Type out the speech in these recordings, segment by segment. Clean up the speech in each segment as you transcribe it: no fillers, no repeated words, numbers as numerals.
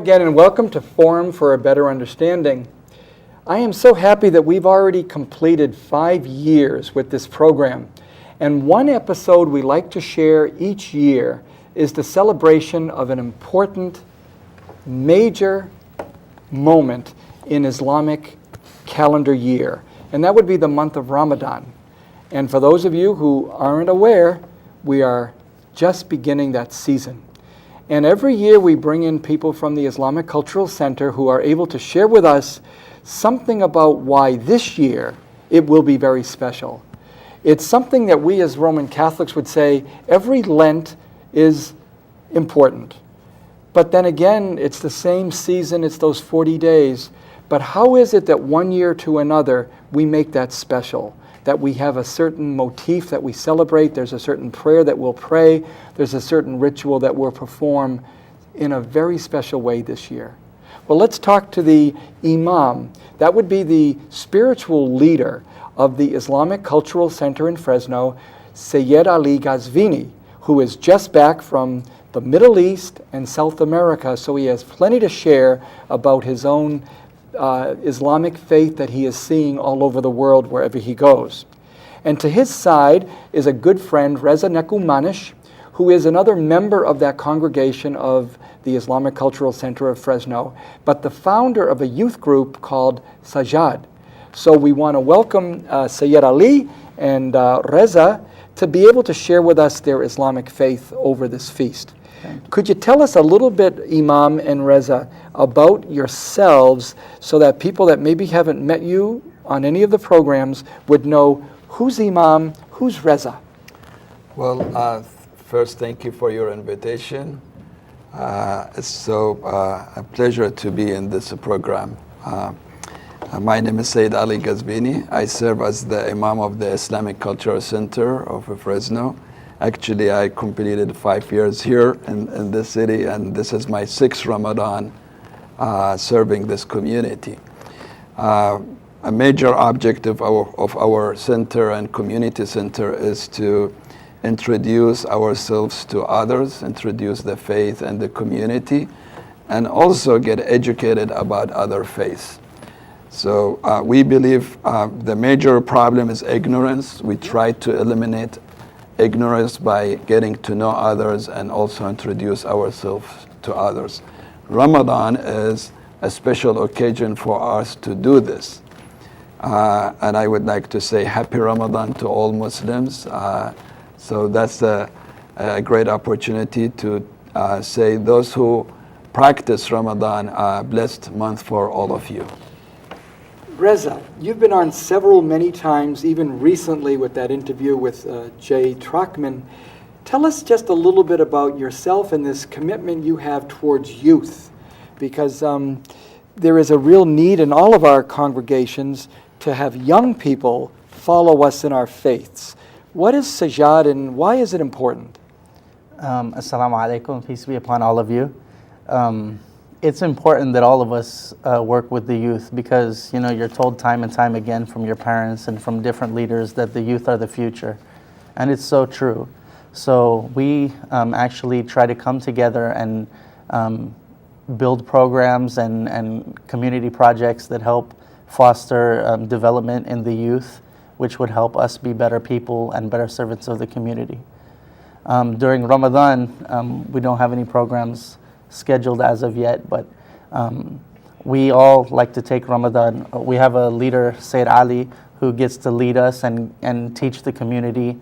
again, and welcome to Forum for a Better Understanding. I am so happy that we've already completed 5 years with this program. And one episode we like to share each year is the celebration of an important, major moment in Islamic calendar year. And that would be the month of Ramadan. And for those of you who aren't aware, we are just beginning that season. And every year we bring in people from the Islamic Cultural Center who are able to share with us something about why this year it will be very special. It's something that we as Roman Catholics would say every Lent is important. But then again, it's the same season, it's those 40 days. But how is it that one year to another we make that special? That we have a certain motif that we celebrate, there's a certain prayer that we'll pray, there's a certain ritual that we'll perform in a very special way this year. Well, let's talk to the Imam. That would be the spiritual leader of the Islamic Cultural Center in Fresno, Sayyid Ali Ghazvini, who is just back from the Middle East and South America, so he has plenty to share about his own Islamic faith that he is seeing all over the world wherever he goes. And to his side is a good friend, Reza Nekumanesh, who is another member of that congregation of the Islamic Cultural Center of Fresno, but the founder of a youth group called Sajad. So we want to welcome Sayyid Ali and Reza to be able to share with us their Islamic faith over this feast. Could you tell us a little bit, Imam and Reza, about yourselves so that people that maybe haven't met you on any of the programs would know who's Imam, who's Reza? Well, first, thank you for your invitation. It's so a pleasure to be in this program. My name is Sayyid Ali Ghazvini. I serve as the Imam of the Islamic Cultural Center of Fresno. Actually, I completed 5 years here in this city, and this is my 6th Ramadan serving this community. A major objective of our center and community center is to introduce ourselves to others, introduce the faith and the community, and also get educated about other faiths. So we believe the major problem is ignorance. We try to eliminate ignorance by getting to know others and also introduce ourselves to others. Ramadan is a special occasion for us to do this. And I would like to say happy Ramadan to all Muslims. So that's a great opportunity to say those who practice Ramadan, a blessed month for all of you. Reza, you've been on many times, even recently with that interview with Jay Trockman. Tell us just a little bit about yourself and this commitment you have towards youth, because there is a real need in all of our congregations to have young people follow us in our faiths. What is Sajad and why is it important? Assalamu alaikum, peace be upon all of you. It's important that all of us work with the youth because, you're told time and time again from your parents and from different leaders that the youth are the future. And it's so true. So we actually try to come together and build programs and community projects that help foster development in the youth, which would help us be better people and better servants of the community. During Ramadan, we don't have any programs scheduled as of yet, but we all like to take Ramadan. We have a leader, Sayyid Ali, who gets to lead us and teach the community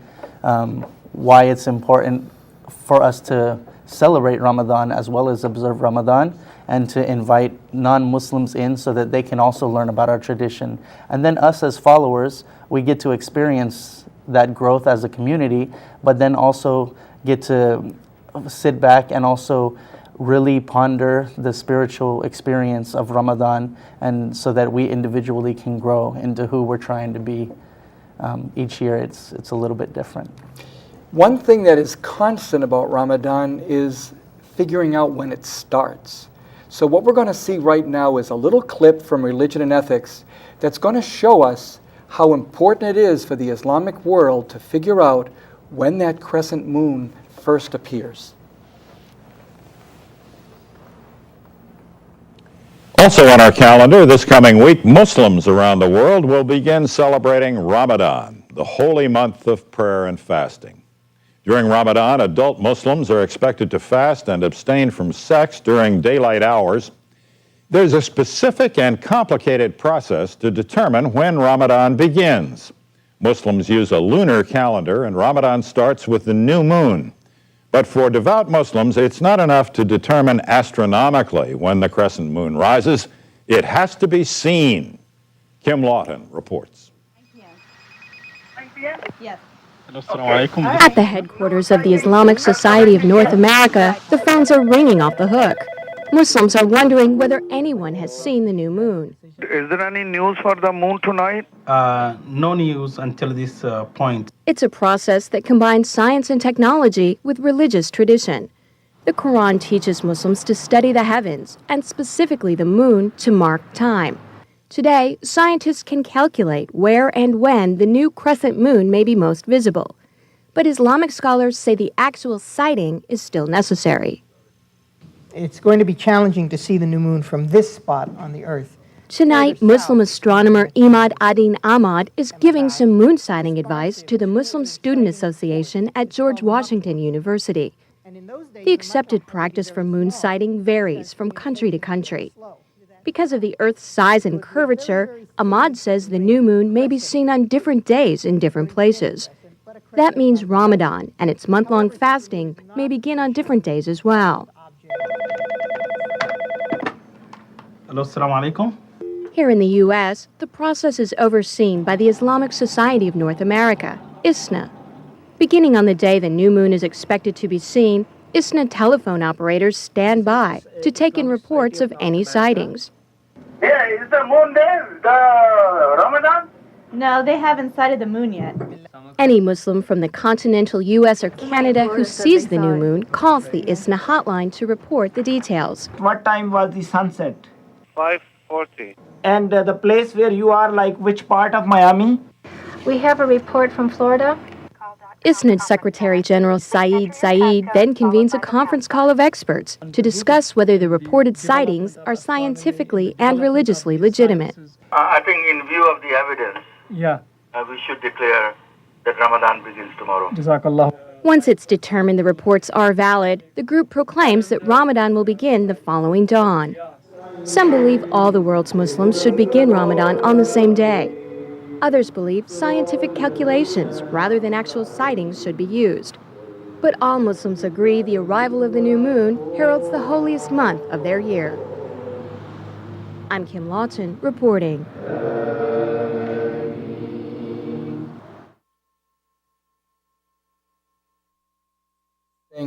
why it's important for us to celebrate Ramadan as well as observe Ramadan, and to invite non-Muslims in so that they can also learn about our tradition. And then us as followers, we get to experience that growth as a community, but then also get to sit back and also really ponder the spiritual experience of Ramadan, and so that we individually can grow into who we're trying to be. Each year it's a little bit different. One thing that is constant about Ramadan is figuring out when it starts. So what we're going to see right now is a little clip from Religion and Ethics that's going to show us how important it is for the Islamic world to figure out when that crescent moon first appears. Also on our calendar this coming week, Muslims around the world will begin celebrating Ramadan, the holy month of prayer and fasting. During Ramadan, adult Muslims are expected to fast and abstain from sex during daylight hours. There's a specific and complicated process to determine when Ramadan begins. Muslims use a lunar calendar, and Ramadan starts with the new moon. But for devout Muslims, it's not enough to determine astronomically when the crescent moon rises. It has to be seen. Kim Lawton reports. Yes. At the headquarters of the Islamic Society of North America, the phones are ringing off the hook. Muslims are wondering whether anyone has seen the new moon. Is there any news for the moon tonight? No news until this point. It's a process that combines science and technology with religious tradition. The Quran teaches Muslims to study the heavens, and specifically the moon, to mark time. Today, scientists can calculate where and when the new crescent moon may be most visible. But Islamic scholars say the actual sighting is still necessary. It's going to be challenging to see the new moon from this spot on the Earth. Tonight, Muslim astronomer Imad Adin Ahmad is giving some moon sighting advice to the Muslim Student Association at George Washington University. The accepted practice for moon sighting varies from country to country. Because of the Earth's size and curvature, Ahmad says the new moon may be seen on different days in different places. That means Ramadan and its month-long fasting may begin on different days as well. Hello, assalamu alaikum. Here in the U.S., the process is overseen by the Islamic Society of North America, ISNA. Beginning on the day the new moon is expected to be seen, ISNA telephone operators stand by to take in reports of any sightings. Yeah, is the moon there? The Ramadan? No, they haven't sighted the moon yet. Any Muslim from the continental U.S. or Canada who sees the new moon calls the ISNA hotline to report the details. What time was the sunset? 5:40. And the place where you are, like which part of Miami? We have a report from Florida. ISNA's Secretary General Saeed then convenes a conference call of experts to discuss whether the reported sightings are scientifically and religiously legitimate. I think in view of the evidence, we should declare that Ramadan begins tomorrow. Jazakallah. Once it's determined the reports are valid, the group proclaims that Ramadan will begin the following dawn. Some believe all the world's Muslims should begin Ramadan on the same day. Others believe scientific calculations rather than actual sightings should be used. But all Muslims agree the arrival of the new moon heralds the holiest month of their year. I'm Kim Lawton reporting.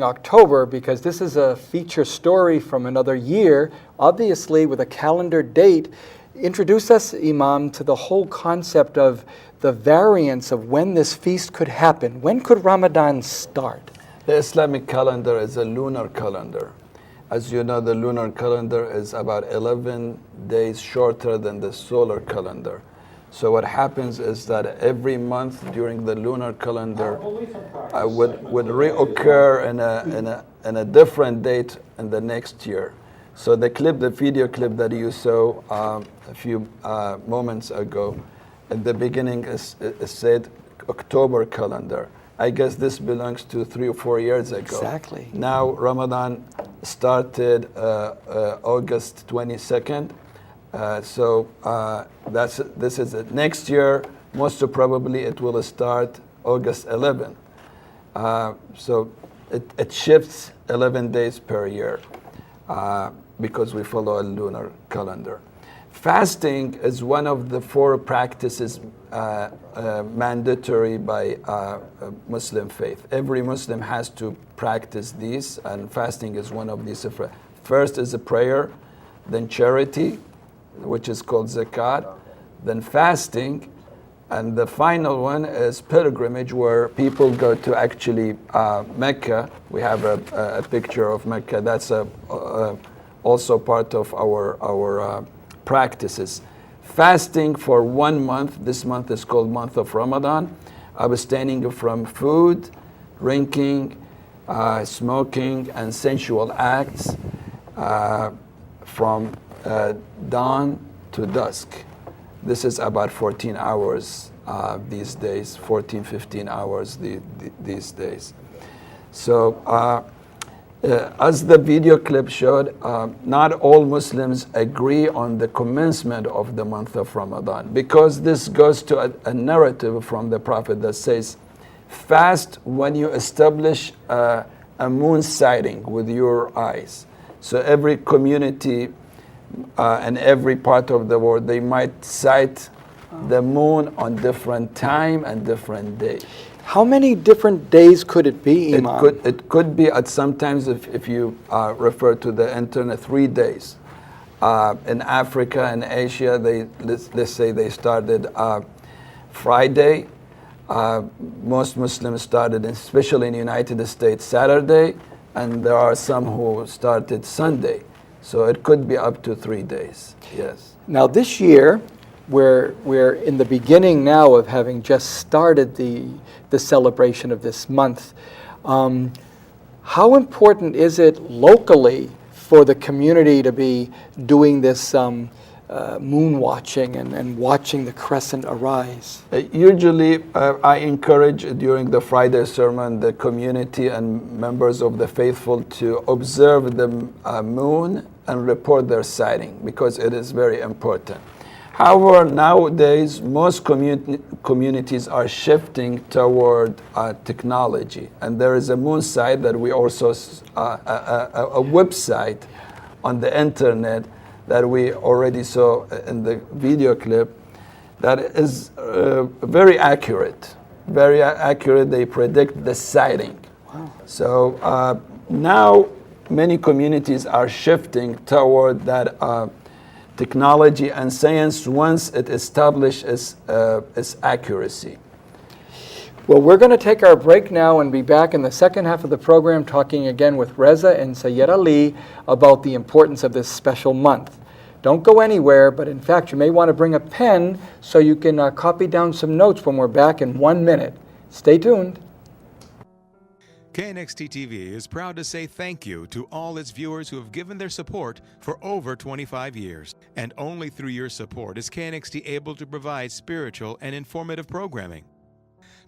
October because this is a feature story from another year, obviously with a calendar date. Introduce us, Imam, to the whole concept of the variance of when this feast could happen. When could Ramadan start? The Islamic calendar is a lunar calendar. As you know, the lunar calendar is about 11 days shorter than the solar calendar. So what happens is that every month during the lunar calendar would reoccur in a different date in the next year. So the video clip that you saw a few moments ago, at the beginning it said October calendar. I guess this belongs to 3 or 4 years ago. Exactly. Now Ramadan started August 22nd. This is it. Next year, most probably it will start August 11th. So it shifts 11 days per year because we follow a lunar calendar. Fasting is one of the 4 practices mandatory by Muslim faith. Every Muslim has to practice these, and fasting is one of these. First is a prayer, then charity, which is called zakat, then fasting, and the final one is pilgrimage, where people go to actually Mecca. We have a picture of Mecca. That's also part of our practices. Fasting for 1 month. This month is called month of Ramadan. Abstaining from food, drinking, smoking, and sensual acts from dawn to dusk. This is about 14 hours these days, 14, 15 hours these days. So as the video clip showed, not all Muslims agree on the commencement of the month of Ramadan, because this goes to a narrative from the Prophet that says, fast when you establish a moon sighting with your eyes. So every community and every part of the world, they might sight the moon on different time and different day. How many different days could it be, Iman? It could be at sometimes, if you refer to the internet, 3 days. In Africa and Asia, let's say they started Friday. Most Muslims started, especially in the United States, Saturday, and there are some who started Sunday. So it could be up to 3 days, yes. Now this year, we're in the beginning now of having just started the celebration of this month. How important is it locally for the community to be doing this moon watching and watching the crescent arise? Usually, I encourage during the Friday sermon the community and members of the faithful to observe the moon and report their sighting, because it is very important. However, nowadays, most communities are shifting toward technology, and there is a moon site that we also, a website on the internet that we already saw in the video clip that is very accurate. Very accurate. They predict the sighting. Wow. So now many communities are shifting toward that technology and science once it establishes its accuracy. Well, we're going to take our break now and be back in the second half of the program talking again with Reza and Sayyid Ali about the importance of this special month. Don't go anywhere, but in fact, you may want to bring a pen so you can copy down some notes when we're back in 1 minute. Stay tuned. KNXT TV is proud to say thank you to all its viewers who have given their support for over 25 years. And only through your support is KNXT able to provide spiritual and informative programming.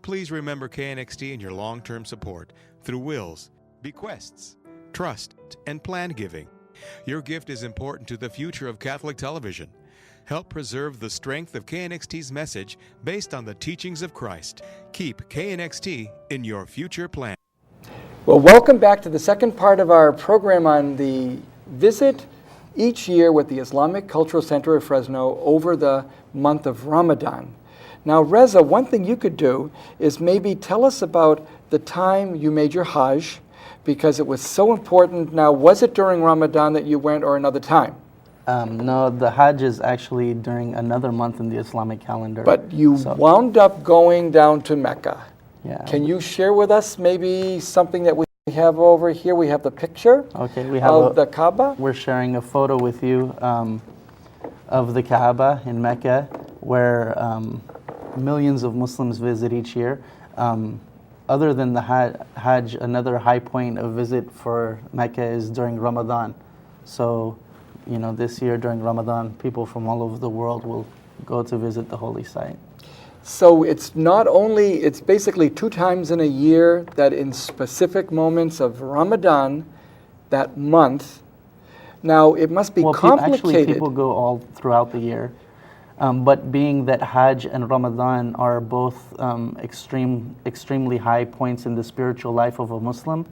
Please remember KNXT in your long-term support through wills, bequests, trust, and planned giving. Your gift is important to the future of Catholic television. Help preserve the strength of KNXT's message based on the teachings of Christ. Keep KNXT in your future plan. Well, welcome back to the second part of our program on the visit each year with the Islamic Cultural Center of Fresno over the month of Ramadan. Now, Reza, one thing you could do is maybe tell us about the time you made your Hajj, because it was so important. Now, was it during Ramadan that you went or another time? No, the Hajj is actually during another month in the Islamic calendar. But you wound up going down to Mecca. Yeah. Can you share with us maybe something that we have over here? We have the picture we have of the Kaaba. We're sharing a photo with you of the Kaaba in Mecca, where millions of Muslims visit each year. Other than the Hajj, another high point of visit for Mecca is during Ramadan. So, you know, this year during Ramadan, people from all over the world will go to visit the holy site. So it's not only, it's basically 2 times in a year that in specific moments of Ramadan, that month. Now, it must be complicated. Actually, people go all throughout the year. But being that Hajj and Ramadan are both extremely high points in the spiritual life of a Muslim,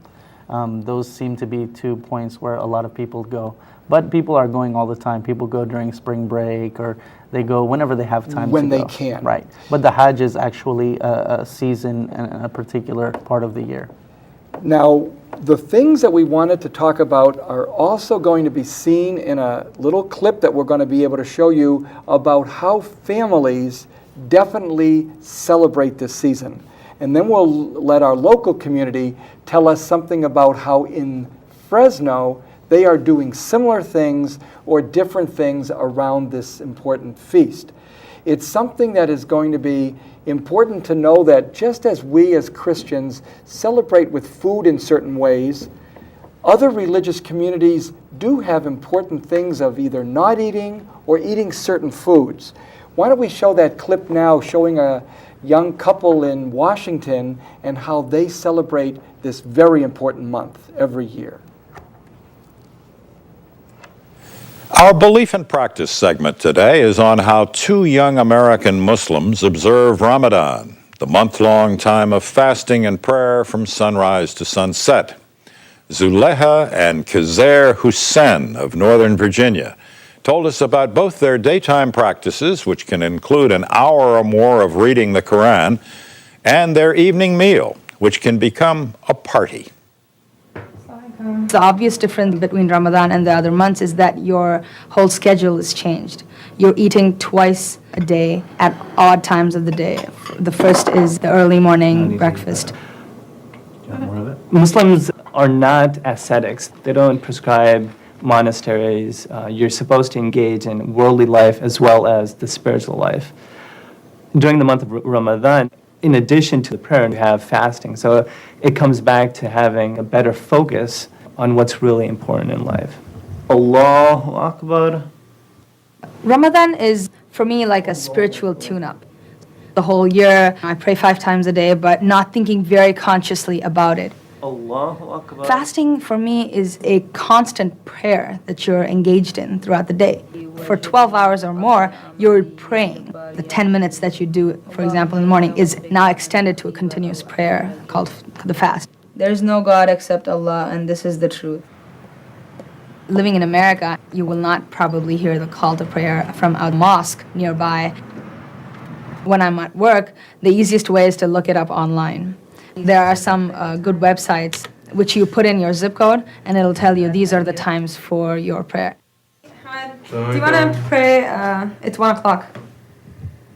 those seem to be 2 points where a lot of people go. But people are going all the time. People go during spring break, or they go whenever they have time when to they go. can. Right. But the Hajj is actually a season and a particular part of the year. Now, the things that we wanted to talk about are also going to be seen in a little clip that we're going to be able to show you about how families definitely celebrate this season. And then we'll let our local community tell us something about how in Fresno they are doing similar things or different things around this important feast. It's something that is going to be important to know that just as we as Christians celebrate with food in certain ways, Other religious communities do have important things of either not eating or eating certain foods. Why don't we show that clip now showing a young couple in Washington and how they celebrate this very important month every year. Our Belief and Practice segment today is on how two young American Muslims observe Ramadan, the month-long time of fasting and prayer from sunrise to sunset. Zuleha and Khazer Hussein of Northern Virginia told us about both their daytime practices, which can include an hour or more of reading the Quran, and their evening meal, which can become a party. The obvious difference between Ramadan and the other months is that your whole schedule is changed. You're eating twice a day at odd times of the day. The first is the early morning breakfast. Muslims are not ascetics. They don't prescribe monasteries. You're supposed to engage in worldly life as well as the spiritual life. During the month of Ramadan, in addition to the prayer, you have fasting. So it comes back to having a better focus on what's really important in life. Allahu Akbar. Ramadan is, for me, like a spiritual tune-up. The whole year, I pray 5 times a day, but not thinking very consciously about it. Allahu Akbar. Fasting, for me, is a constant prayer that you're engaged in throughout the day. For 12 hours or more, you're praying. The 10 minutes that you do, for example, in the morning, is now extended to a continuous prayer called the fast. There's no God except Allah, and this is the truth. Living in America, you will not probably hear the call to prayer from a mosque nearby. When I'm at work, the easiest way is to look it up online. There are some good websites which you put in your zip code, and it'll tell you these are the times for your prayer. Do you want to pray? It's 1 o'clock.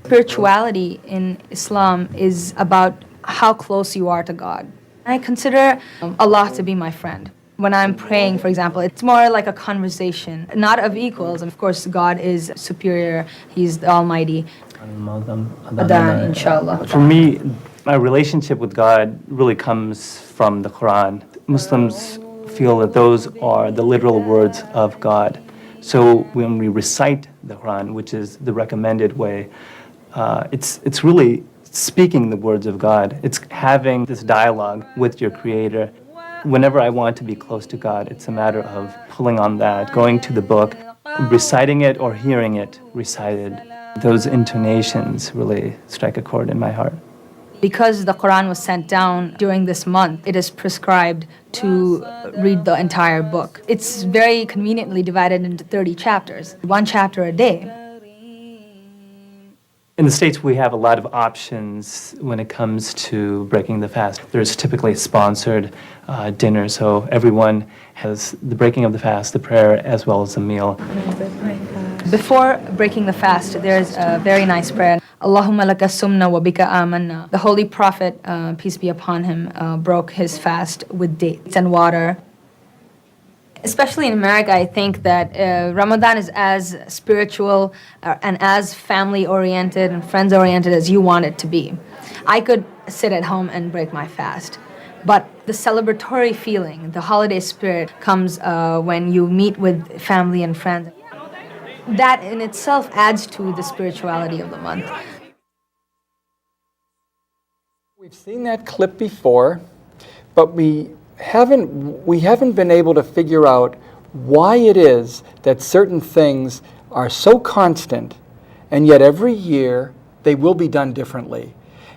Spirituality in Islam is about how close you are to God. I consider Allah to be my friend. When I'm praying, for example, it's more like a conversation, not of equals. Of course, God is superior. He's the Almighty. Ramadan, inshallah. For me, my relationship with God really comes from the Quran. Muslims feel that those are the literal words of God. So when we recite the Quran, which is the recommended way, it's really speaking the words of God. It's having this dialogue with your Creator. Whenever I want to be close to God, it's a matter of pulling on that, going to the book, reciting it or hearing it recited. Those intonations really strike a chord in my heart. Because the Quran was sent down during this month, it is prescribed to read the entire book. It's very conveniently divided into 30 chapters, 1 chapter a day. In the States, we have a lot of options when it comes to breaking the fast. There's typically a sponsored dinner, so everyone has the breaking of the fast, the prayer, as well as the meal. Before breaking the fast, there's a very nice prayer. Allahumma laka sumna wa bika amanna. The Holy Prophet, peace be upon him, broke his fast with dates and water. Especially in America, I think that Ramadan is as spiritual and as family-oriented and friends-oriented as you want it to be. I could sit at home and break my fast, but the celebratory feeling, the holiday spirit comes when you meet with family and friends. That in itself adds to the spirituality of the month. We've seen that clip before, but we haven't been able to figure out why it is that certain things are so constant, and yet every year they will be done differently.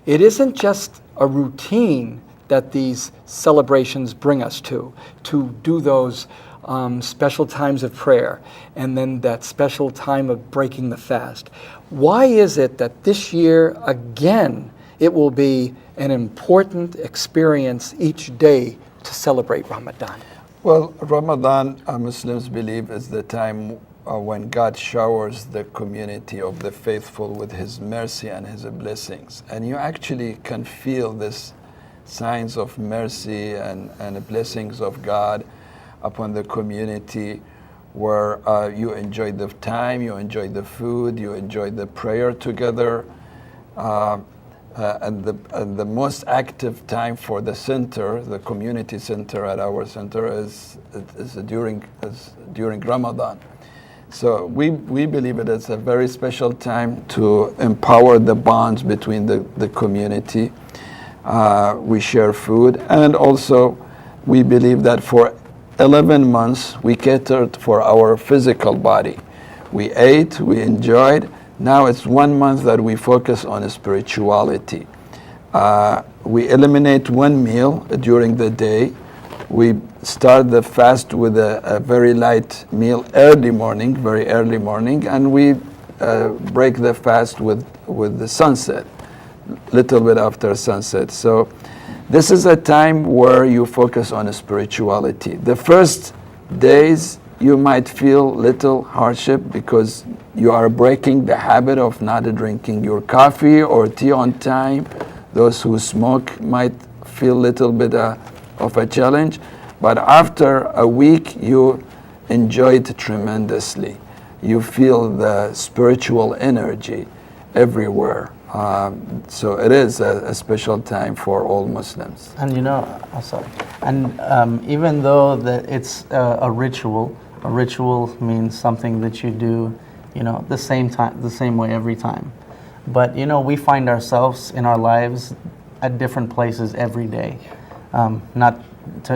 It isn't just a routine that these celebrations bring us to do those special times of prayer, and then that special time of breaking the fast. Why is it that this year, again, it will be an important experience each day to celebrate Ramadan? Well, Ramadan, Muslims believe, is the time when God showers the community of the faithful with His mercy and His blessings. And you actually can feel this signs of mercy and blessings of God upon the community, where you enjoy the time, you enjoy the food, you enjoy the prayer together. and the most active time for the center, the community center at our center, is during Ramadan. So we believe it is a very special time to empower the bonds between the community. We share food, and also we believe that for 11 months we catered for our physical body. We ate, we enjoyed. Now it's 1 month that we focus on spirituality. We eliminate one meal during the day. We start the fast with a very light meal very early morning, and we break the fast with the sunset, little bit after sunset. So this is a time where you focus on spirituality. The first days you might feel little hardship because you are breaking the habit of not drinking your coffee or tea on time. Those who smoke might feel a little bit of a challenge, but after a week you enjoy it tremendously. You feel the spiritual energy everywhere. So it is a special time for all Muslims. And even though that it's a ritual means something that you do, the same way every time. But we find ourselves in our lives at different places every day. Not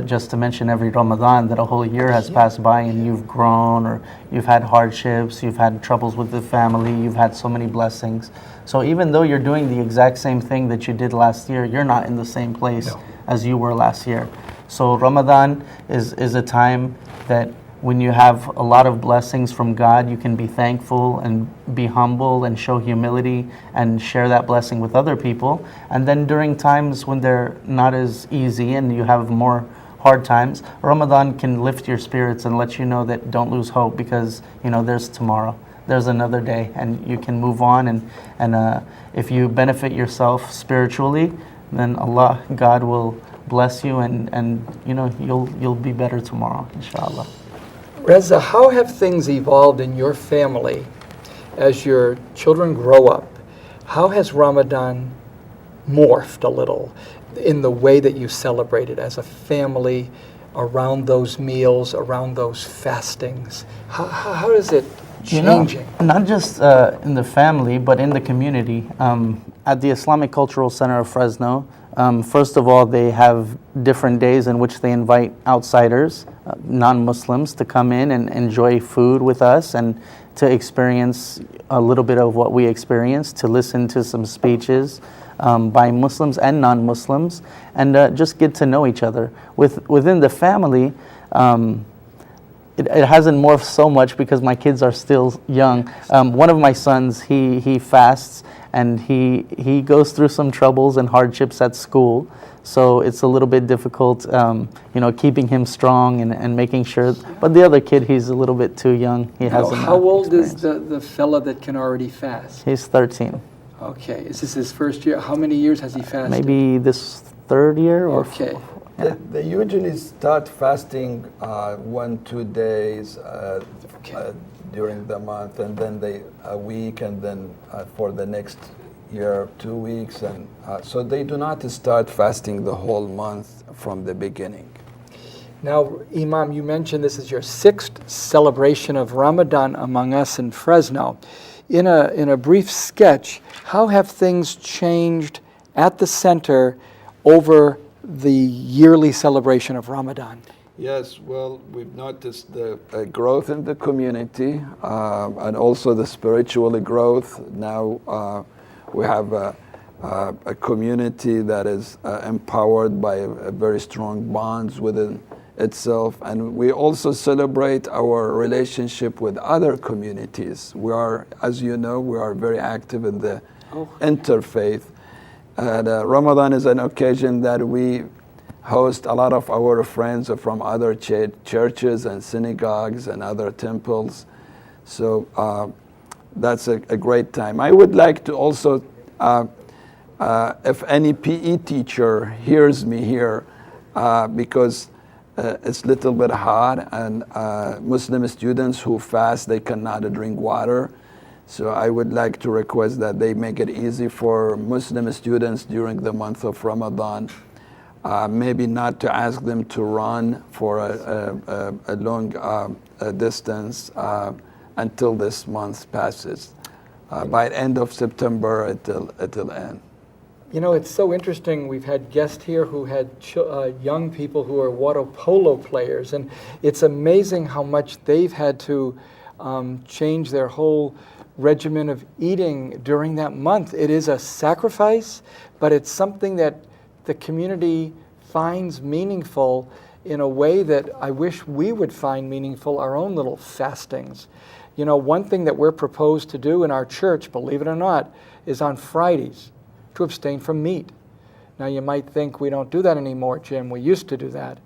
just to mention every Ramadan, that a whole year has passed by and you've grown, or you've had hardships, you've had troubles with the family, you've had so many blessings. So even though you're doing the exact same thing that you did last year, you're not in the same place as you were last year. So Ramadan is a time that when you have a lot of blessings from God, you can be thankful and be humble and show humility and share that blessing with other people. And then during times when they're not as easy and you have more hard times, Ramadan can lift your spirits and let you know that don't lose hope, because there's tomorrow. There's another day, and you can move on. And if you benefit yourself spiritually, then God will bless you, and you'll be better tomorrow, inshallah. Reza, how have things evolved in your family as your children grow up? How has Ramadan morphed a little in the way that you celebrate it as a family around those meals, around those fastings? How is it changing? Not just in the family, but in the community. At the Islamic Cultural Center of Fresno, first of all, they have different days in which they invite outsiders, non-Muslims, to come in and enjoy food with us and to experience a little bit of what we experience, to listen to some speeches by Muslims and non-Muslims, and just get to know each other. Within the family, it hasn't morphed so much because my kids are still young. One of my sons, he fasts, and he goes through some troubles and hardships at school. So it's a little bit difficult, keeping him strong and making sure. But the other kid, he's a little bit too young. How old is the fella that can already fast? He's 13. Okay. Is this his first year? How many years has he fasted? Maybe this third year or okay. They usually start fasting 1-2 days during the month, and then a week, and then for the next year 2 weeks, and so they do not start fasting the whole month from the beginning. Now, Imam, you mentioned this is your 6th celebration of Ramadan among us in Fresno. In a brief sketch, how have things changed at the center over the yearly celebration of Ramadan? Yes, well, we've noticed the growth in the community and also the spiritual growth. Now we have a community that is empowered by a very strong bonds within itself, and we also celebrate our relationship with other communities. We are, as you know, we are very active in the interfaith. And Ramadan is an occasion that we host a lot of our friends from other churches and synagogues and other temples. So that's a great time. I would like to also, if any PE teacher hears me here, because it's a little bit hard, and Muslim students who fast, they cannot drink water. So I would like to request that they make it easy for Muslim students during the month of Ramadan. Maybe not to ask them to run for a long distance until this month passes. By the end of September, it'll end. You know, it's so interesting. We've had guests here who had young people who are water polo players, and it's amazing how much they've had to change their whole regimen of eating during that month. It is a sacrifice, but it's something that the community finds meaningful in a way that I wish we would find meaningful our own little fastings. You know, one thing that we're proposed to do in our church, believe it or not, is on Fridays to abstain from meat. Now you might think we don't do that anymore, Jim. We used to do that.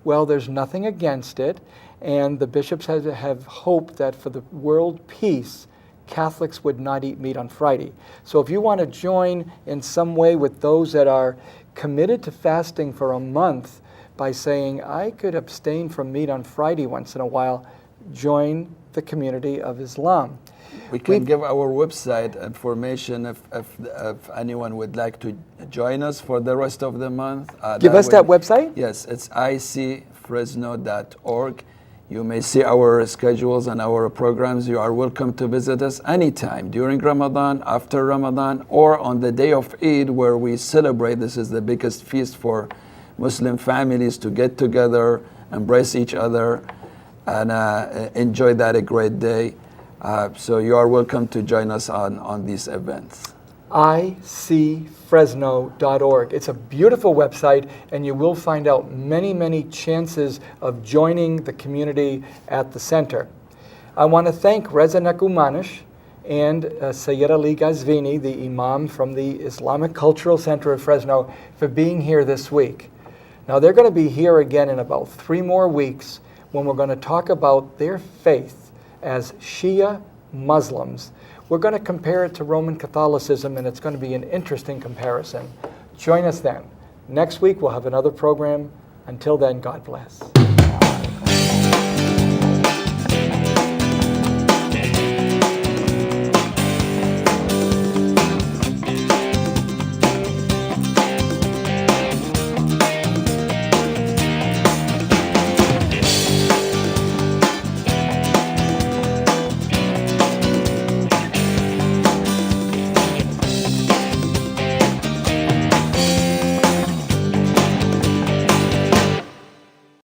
Well, there's nothing against it, and the bishops have hope that for the world peace, Catholics would not eat meat on Friday. So if you want to join in some way with those that are committed to fasting for a month by saying, I could abstain from meat on Friday once in a while, join the community of Islam. We can give our website information if anyone would like to join us for the rest of the month. Give us that website? Yes, it's icfresno.org. You may see our schedules and our programs. You are welcome to visit us anytime during Ramadan, after Ramadan, or on the day of Eid, where we celebrate. This is the biggest feast for Muslim families to get together, embrace each other, and enjoy that a great day. So you are welcome to join us on these events. icfresno.org. It's a beautiful website, and you will find out many, many chances of joining the community at the center. I want to thank Reza Nekumanesh and Sayyid Ali Ghazvini, the Imam from the Islamic Cultural Center of Fresno, for being here this week. Now they're going to be here again in about 3 more weeks when we're going to talk about their faith as Shia Muslims. We're going to compare it to Roman Catholicism, and it's going to be an interesting comparison. Join us then. Next week, we'll have another program. Until then, God bless.